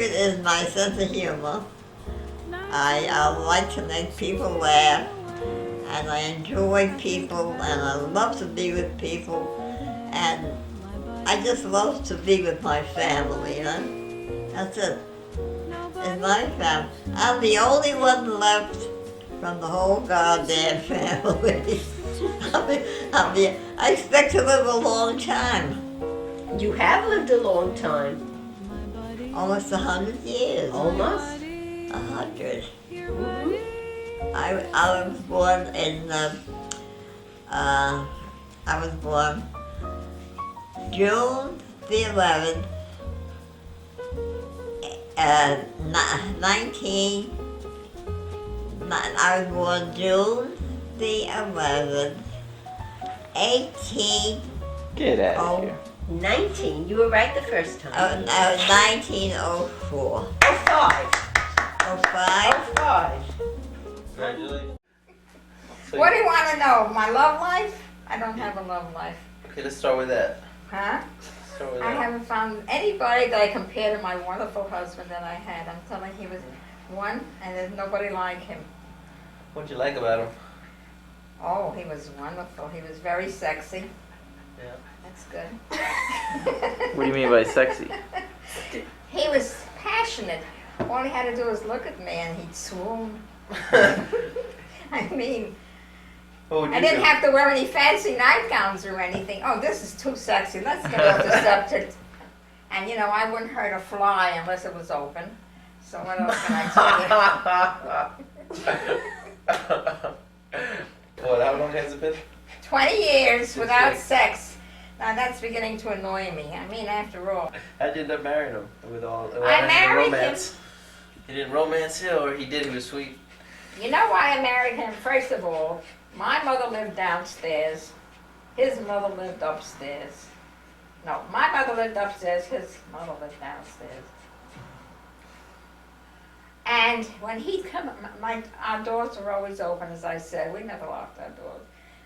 secret is my sense of humor. I like to make people laugh, and I enjoy people, and I love to be with people, and I just love to be with my family, you know? That's it. It's my family. I'm the only one left from the whole goddamn family. I expect to live a long time. You have lived a long time. Almost 100 years. Almost. 100. Mm-hmm. I was born in, June the 11th, I was born June the 11th, 18. Get out of here. 19. You were right the first time. 1904. 05. 05? 05. Congratulations. What do you want to know? My love life? I don't have a love life. Okay, let's start with that. Huh? Start with I that. haven't found anybody that I compare to my wonderful husband that I had. I'm telling you, he was one, and there's nobody like him. What'd you like about him? Oh, he was wonderful. He was very sexy. Yeah. That's good. What do you mean by sexy? He was passionate. All he had to do was look at me and he'd swoon. I mean, What would you I didn't do? have to wear any fancy nightgowns or anything. Oh, this is too sexy. Let's get off the subject. And you know, I wouldn't hurt a fly unless it was open. So what else can I tell you? What, how long has it been? 20 years Since without like- sex. Now that's beginning to annoy me. I mean, after all. How'd you end up marrying him? With all I married him. romance? He didn't romance him, or he did, he was sweet? You know why I married him? First of all, my mother lived downstairs. His mother lived upstairs. No, my mother lived upstairs. His mother lived downstairs. And when he'd come, our doors were always open, as I said. We never locked our doors.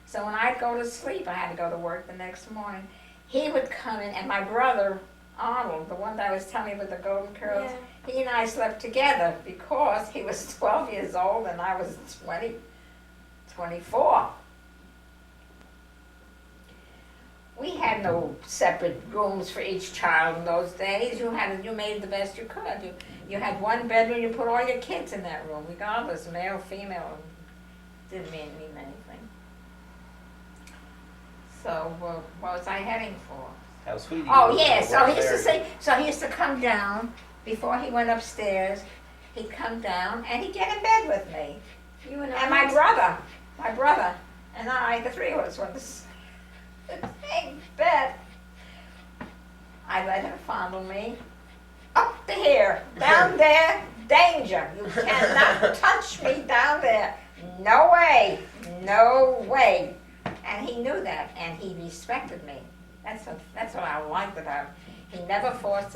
So when I'd go to sleep, I had to go to work the next morning. He would come in, and my brother, Arnold, the one that I was telling you with the golden curls, he and I slept together because he was 12 years old and I was 24. We had no separate rooms for each child in those days. You made the best you could. You had one bedroom, you put all your kids in that room, regardless, male, female, didn't mean anything. So what was I heading for? How sweet he Oh was. yeah, so he We're used to married. say, so he used to come down before he went upstairs. He'd come down and he'd get in bed with me. You and And my brother, and I, the three of us were in the same bed. I let him fondle me. Up to here, down there, danger. You cannot touch me down there. No way, no way. And he knew that, and he respected me. That's what I liked about him. He never forced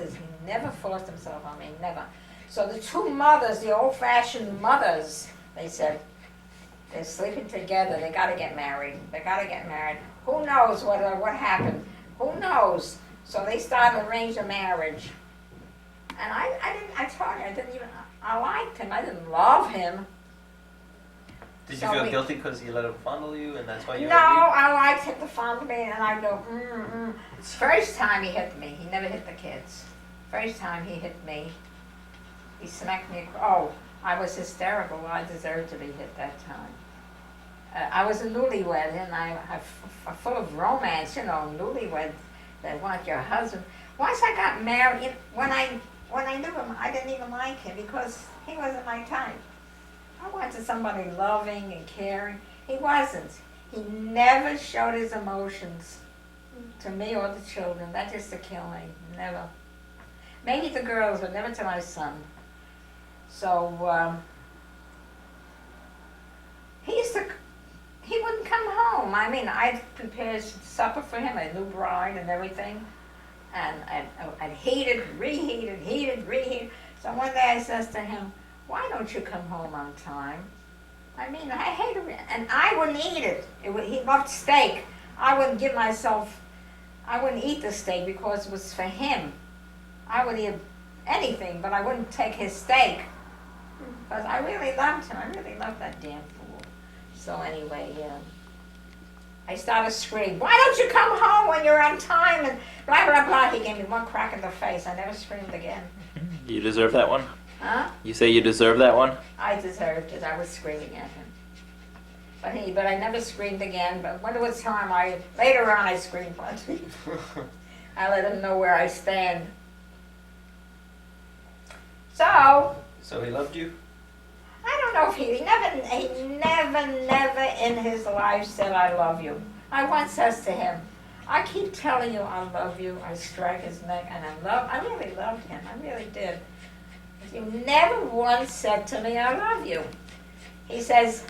himself on me, never. So the two mothers, the old-fashioned mothers, they said, they're sleeping together, they gotta get married. Who knows what happened? Who knows? So they started to arrange a marriage. And I told you, I liked him, I didn't love him. Did you So feel we- guilty because he let him fondle you, and that's why you No, I liked him to fondle me, and I'd go, First time he hit me, he never hit the kids. First time he hit me, he smacked me. Oh, I was hysterical. I deserved to be hit that time. I was a newlywed, and I'm full of romance, you know, newlywed that want your husband. Once I got married, when I knew him, I didn't even like him because he wasn't my type. I wanted somebody loving and caring. He wasn't. He never showed his emotions to me or the children. That used to kill me. Never. Maybe the girls, but never to my son. So he wouldn't come home. I mean, I'd prepare supper for him, a new bride and everything. And I'd reheated. So one day I says to him, why don't you come home on time? I mean, I hated it, and I wouldn't eat it. He loved steak. I wouldn't eat the steak because it was for him. I would eat anything, but I wouldn't take his steak. Because I really loved him. I really loved that damn fool. So anyway, I started screaming, why don't you come home when you're on time? And blah, blah, blah. He gave me one crack in the face. I never screamed again. You deserve that one? Huh? You say you deserve that one? I deserved it. I was screaming at him. But I never screamed again. But when it was time, later on I screamed once. I let him know where I stand. So So he loved you? I don't know if he never in his life said I love you. I once says to him, I keep telling you I love you. I strike his neck, and I really loved him. I really did. He never once said to me, I love you. He says,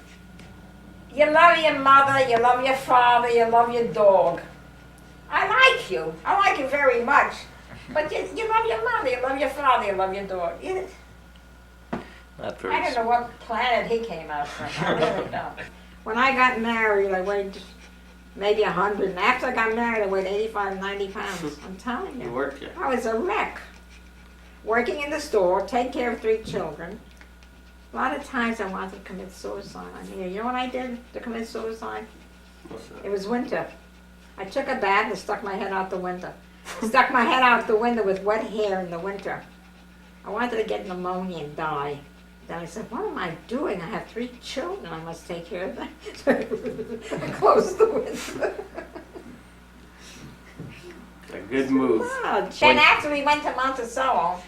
you love your mother, you love your father, you love your dog. I like you. I like you very much. But you love your mother, you love your father, you love your dog. Not very I don't know what planet he came out from. I really don't. When I got married, I weighed maybe 100. And after I got married, I weighed 85, 90 pounds. I'm telling you. You worked, yeah. I was a wreck. Working in the store, taking care of 3 children. A lot of times I wanted to commit suicide. You know what I did to commit suicide? What's that? It was winter. I took a bat and stuck my head out the window. Stuck my head out the window with wet hair in the winter. I wanted to get pneumonia and die. Then I said, what am I doing? I have 3 children. I must take care of them. So I closed the window. A good move. Then after we went to Monticello,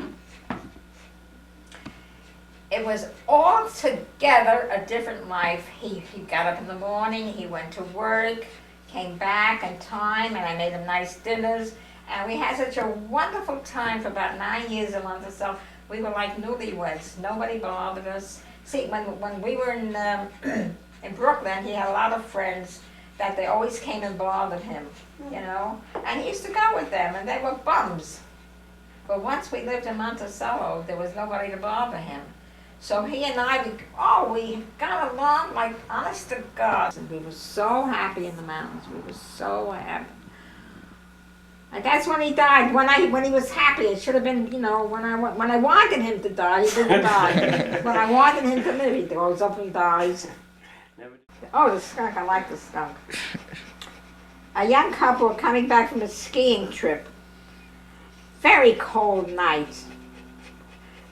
it was altogether a different life. He got up in the morning, he went to work, came back on time, and I made him nice dinners. And we had such a wonderful time for about 9 years in Monticello. We were like newlyweds. Nobody bothered us. See, when we were in Brooklyn, he had a lot of friends that they always came and bothered him, you know. And he used to go with them, and they were bums. But once we lived in Monticello, there was nobody to bother him. So he and I, we got along like honest to God. And we were so happy in the mountains. We were so happy. And that's when he died. When he was happy, it should have been, you know, when I wanted him to die, he didn't die. When I wanted him to live, he goes up and dies. Oh, the skunk! I like the skunk. A young couple were coming back from a skiing trip. Very cold night,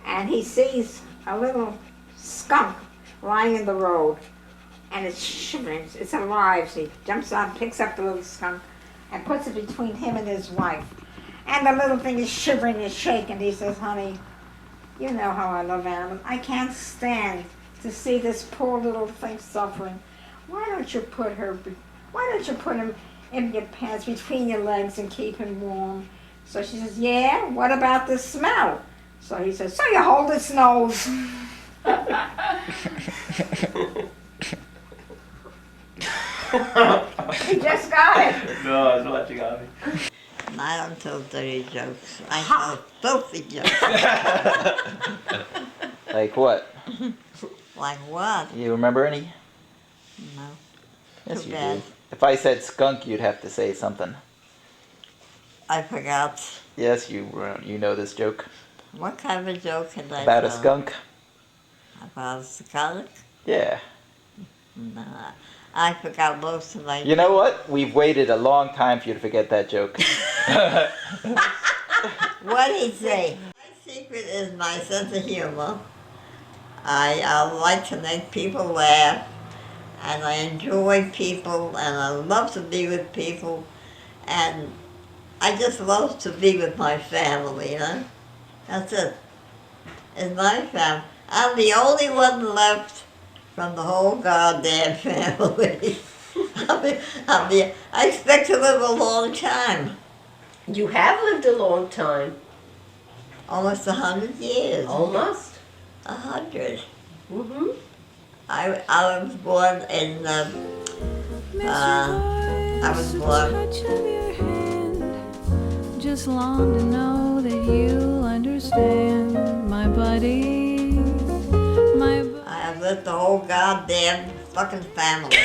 and he sees a little skunk lying in the road, and it's shivering. It's alive. So he jumps up, picks up the little skunk, and puts it between him and his wife. And the little thing is shivering and shaking. He says, honey, you know how I love animals. I can't stand to see this poor little thing suffering. Why don't you put him in your pants between your legs and keep him warm? So she says, yeah, what about the smell? So he says, so you hold its nose. He just got it. No, I was watching on me. I don't tell dirty jokes. I tell filthy jokes. Like what? Like what? You remember any? No. Yes, Too you bad. do. If I said skunk, you'd have to say something. I forgot. Yes, you know this joke. What kind of a joke can I About a tell? skunk? About a skunk? Yeah. No. I forgot most of my You know what? We've waited a long time for you to forget that joke. What'd he say? My secret is my sense of humor. I like to make people laugh, and I enjoy people, and I love to be with people, and I just love to be with my family, you know? That's it. It's my family. I'm the only one left from the whole goddamn family. I expect to live a long time. You have lived a long time. Almost 100 years. Almost. 100. Mm-hmm. I was born in, I was born. Just long to know that you'll understand, my buddy, I have lived the whole goddamn fucking family.